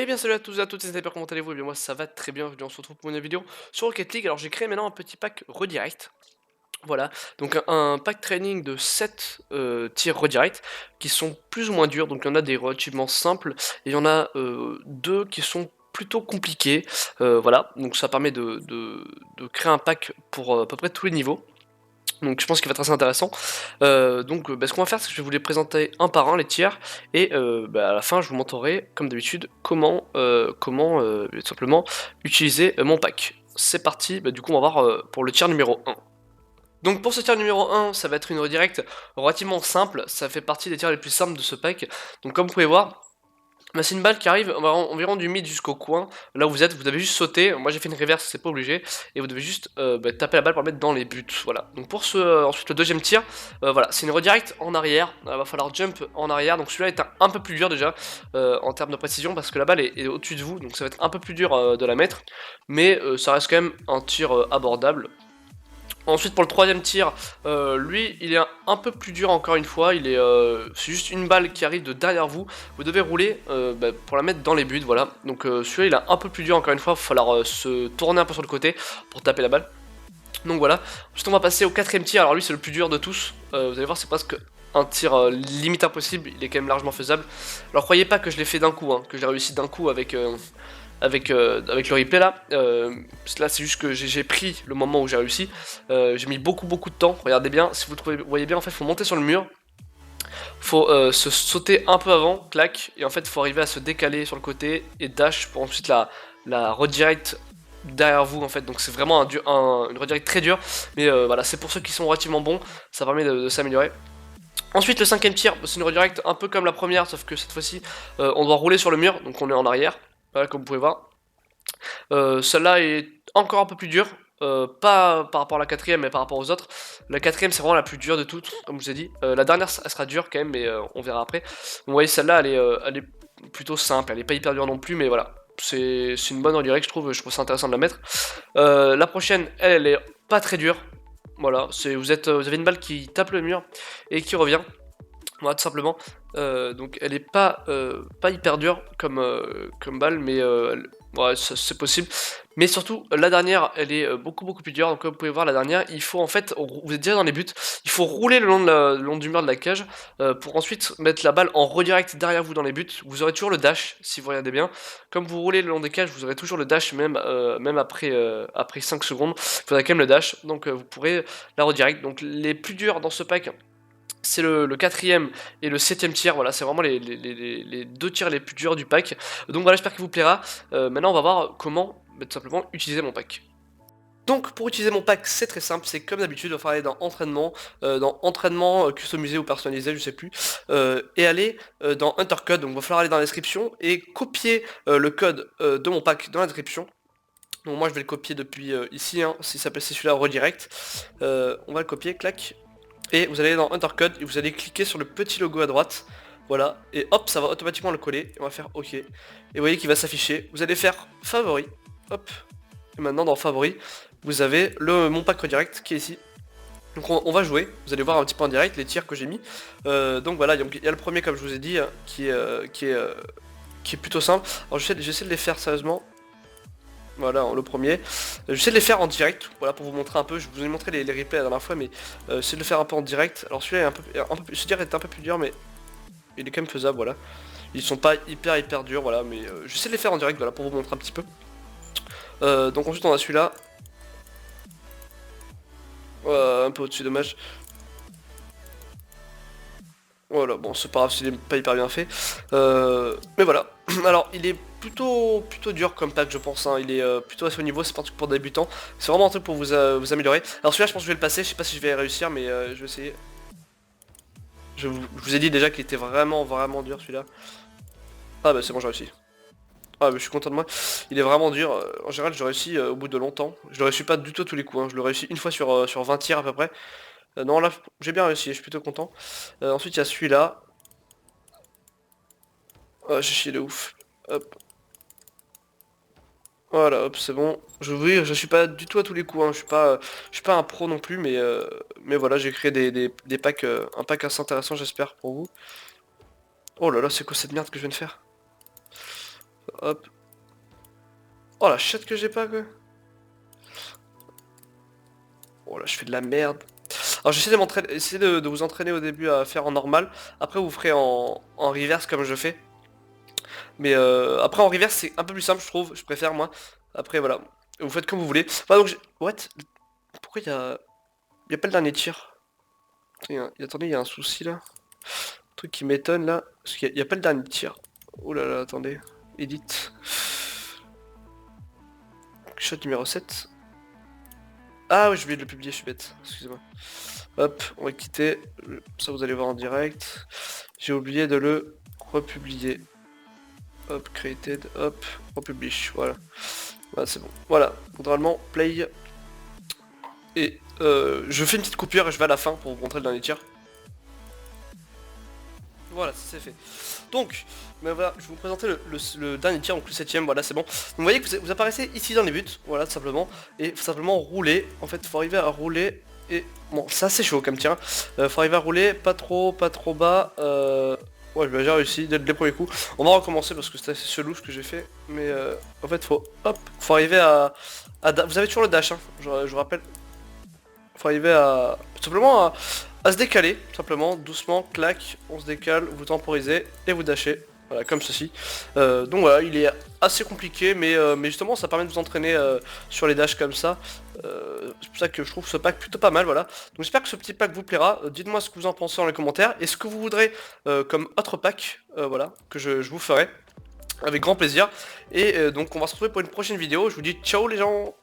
Eh bien salut à tous et à toutes, c'est Sniper, comment allez-vous? Eh bien moi ça va très bien, on se retrouve pour une nouvelle vidéo sur Rocket League. Alors j'ai créé maintenant un petit pack redirect, voilà, donc un pack training de 7 tirs redirect qui sont plus ou moins durs, donc il y en a des relativement simples et il y en a 2 qui sont plutôt compliqués, voilà, donc ça permet de créer un pack pour à peu près tous les niveaux. Donc je pense qu'il va être assez intéressant. Ce qu'on va faire, c'est que je vais vous les présenter un par un, les tiers, et à la fin, je vous montrerai, comme d'habitude, comment tout simplement utiliser mon pack. C'est parti, du coup on va voir pour le tiers numéro 1. Donc pour ce tiers numéro 1, ça va être une redirect relativement simple, ça fait partie des tiers les plus simples de ce pack. Donc comme vous pouvez voir, c'est une balle qui arrive environ du mid jusqu'au coin, là où vous êtes, vous devez juste sauter, moi j'ai fait une reverse, c'est pas obligé, et vous devez juste taper la balle pour la mettre dans les buts, voilà. Donc pour ensuite le deuxième tir, voilà, c'est une redirect en arrière, il va falloir jump en arrière, donc celui-là est un peu plus dur déjà, en termes de précision, parce que la balle est au-dessus de vous, donc ça va être un peu plus dur de la mettre, mais ça reste quand même un tir abordable. Ensuite pour le troisième tir, lui il est un peu plus dur encore une fois, c'est juste une balle qui arrive de derrière vous, vous devez rouler pour la mettre dans les buts, voilà. Donc celui-là il est un peu plus dur encore une fois, il va falloir se tourner un peu sur le côté pour taper la balle. Donc voilà, ensuite on va passer au quatrième tir, alors lui c'est le plus dur de tous, vous allez voir c'est presque un tir limite impossible, il est quand même largement faisable. Alors croyez pas que je l'ai fait d'un coup, hein, que j'ai réussi d'un coup avec le replay là. Là c'est juste que j'ai pris le moment où j'ai réussi. J'ai mis beaucoup de temps. Regardez bien, si vous voyez bien, en fait, il faut monter sur le mur. Faut se sauter un peu avant, clac, et en fait, il faut arriver à se décaler sur le côté et dash pour ensuite la redirect derrière vous en fait. Donc c'est vraiment une redirect très dure, mais voilà, c'est pour ceux qui sont relativement bons, ça permet de s'améliorer. Ensuite, le cinquième tir, c'est une redirect un peu comme la première, sauf que cette fois-ci, on doit rouler sur le mur, donc on est en arrière, voilà, comme vous pouvez voir. Celle-là est encore un peu plus dure, pas par rapport à la quatrième, mais par rapport aux autres. La quatrième, c'est vraiment la plus dure de toutes, comme je vous ai dit. La dernière, elle sera dure quand même, mais on verra après. Vous voyez, celle-là, elle est plutôt simple, elle est pas hyper dure non plus, mais voilà. C'est une bonne redirect, je trouve ça intéressant de la mettre. La prochaine, elle est pas très dure. Voilà, vous avez une balle qui tape le mur et qui revient. Voilà, tout simplement. Donc elle est pas hyper dure comme balle, mais ouais, c'est possible. Mais surtout, la dernière, elle est beaucoup plus dure. Donc comme vous pouvez voir, la dernière, il faut en fait, vous êtes déjà dans les buts, il faut rouler le long du mur de la cage pour ensuite mettre la balle en redirect derrière vous dans les buts. Vous aurez toujours le dash, si vous regardez bien. Comme vous roulez le long des cages, vous aurez toujours le dash, même après 5 secondes. Il faudra quand même le dash, donc vous pourrez la redirect. Donc les plus durs dans ce pack, c'est le quatrième et le septième tir, voilà, c'est vraiment les deux tirs les plus durs du pack. Donc voilà, j'espère qu'il vous plaira. Maintenant, on va voir comment tout simplement utiliser mon pack. Donc pour utiliser mon pack, c'est très simple, c'est comme d'habitude, il va falloir aller dans entraînement customisé ou personnalisé, je sais plus, et aller dans Hunter Code, donc il va falloir aller dans la description et copier le code de mon pack dans la description. Donc moi je vais le copier depuis ici, hein, si c'est celui-là redirect. On va le copier, clac, et vous allez dans Hunter et vous allez cliquer sur le petit logo à droite. Voilà, et hop, ça va automatiquement le coller. Et on va faire OK. Et vous voyez qu'il va s'afficher. Vous allez faire favori. Hop. Et maintenant dans favori, vous avez mon pack redirect qui est ici. Donc on va jouer. Vous allez voir un petit peu en direct les tirs que j'ai mis. Donc voilà, il y a le premier comme je vous ai dit, hein, qui est plutôt simple. Alors j'essaie de les faire sérieusement. Voilà, le premier. J'essaie de les faire en direct, voilà, pour vous montrer un peu. Je vous ai montré les replays la dernière fois, mais j'essaie de le faire un peu en direct. Alors celui-là est je dirais est un peu plus dur, mais il est quand même faisable, voilà. Ils sont pas hyper durs, voilà, mais j'essaie de les faire en direct, voilà, pour vous montrer un petit peu. Donc ensuite on a celui-là. Un peu au-dessus, dommage. Voilà, bon, c'est pas grave s'il est pas hyper bien fait. Mais voilà. Alors, il est plutôt dur comme pack, je pense. Hein. Il est plutôt assez haut niveau, c'est pas un truc pour débutants. C'est vraiment un truc pour vous améliorer. Alors, celui-là, je pense que je vais le passer. Je sais pas si je vais réussir, mais je vais essayer. Je vous ai dit déjà qu'il était vraiment dur celui-là. Ah, bah, c'est bon, j'ai réussi. Ah, bah, je suis content de moi. Il est vraiment dur. En général, je réussis au bout de longtemps. Je le réussis pas du tout à tous les coups. Hein. Je le réussis une fois sur 20 tirs à peu près. Non, là, j'ai bien réussi. Je suis plutôt content. Ensuite, il y a celui-là. Ah, j'ai chié de ouf. Hop. Voilà, hop, c'est bon. Oui, je suis pas du tout à tous les coups, hein. Je suis pas un pro non plus, mais voilà, j'ai créé des packs, un pack assez intéressant, j'espère, pour vous. Oh là là, c'est quoi cette merde que je viens de faire? hop. Oh la chatte que j'ai pas quoi. Oh là je fais de la merde. Alors j'essaie de m'entraîner, essayez de vous entraîner au début à faire en normal. Après vous ferez en reverse comme je fais. Mais après en reverse c'est un peu plus simple je trouve, je préfère moi. Après voilà, vous faites comme vous voulez. Voilà, donc what? Pourquoi il y a pas le dernier tir? Attendez, il y a un souci là. Un truc qui m'étonne là. Parce qu'il y a pas le dernier tir. Oh là là, attendez. Edit. Shot numéro 7. Ah oui, j'ai oublié de le publier, je suis bête. Excusez-moi. Hop, on va quitter. Ça vous allez voir en direct. J'ai oublié de le republier. Hop, created, hop, republish, voilà. Voilà, c'est bon. Voilà, normalement, play. Et je fais une petite coupure et je vais à la fin pour vous montrer le dernier tir. Voilà, ça c'est fait. Donc, ben voilà, je vais vous présenter le dernier tir, donc le 7ème, voilà, c'est bon. Donc vous voyez que vous apparaissez ici dans les buts, voilà, tout simplement. Et faut simplement rouler, en fait, faut arriver à rouler. Et bon, ça c'est chaud comme tir. Faut arriver à rouler, pas trop bas. Ouais, ben, j'ai réussi dès les premiers coups. On va recommencer parce que c'était assez chelou ce que j'ai fait. Mais en fait, faut arriver vous avez toujours le dash, hein, je vous rappelle. Faut arriver à tout simplement à se décaler, tout simplement, doucement, clac, on se décale, vous temporisez et vous dashez, voilà, comme ceci. Donc voilà, il est assez compliqué, mais justement ça permet de vous entraîner sur les dashs comme ça. C'est pour ça que je trouve ce pack plutôt pas mal, voilà. Donc j'espère que ce petit pack vous plaira, dites-moi ce que vous en pensez dans les commentaires, et ce que vous voudrez comme autre pack, voilà, que je vous ferai, avec grand plaisir. Et donc on va se retrouver pour une prochaine vidéo, je vous dis ciao les gens.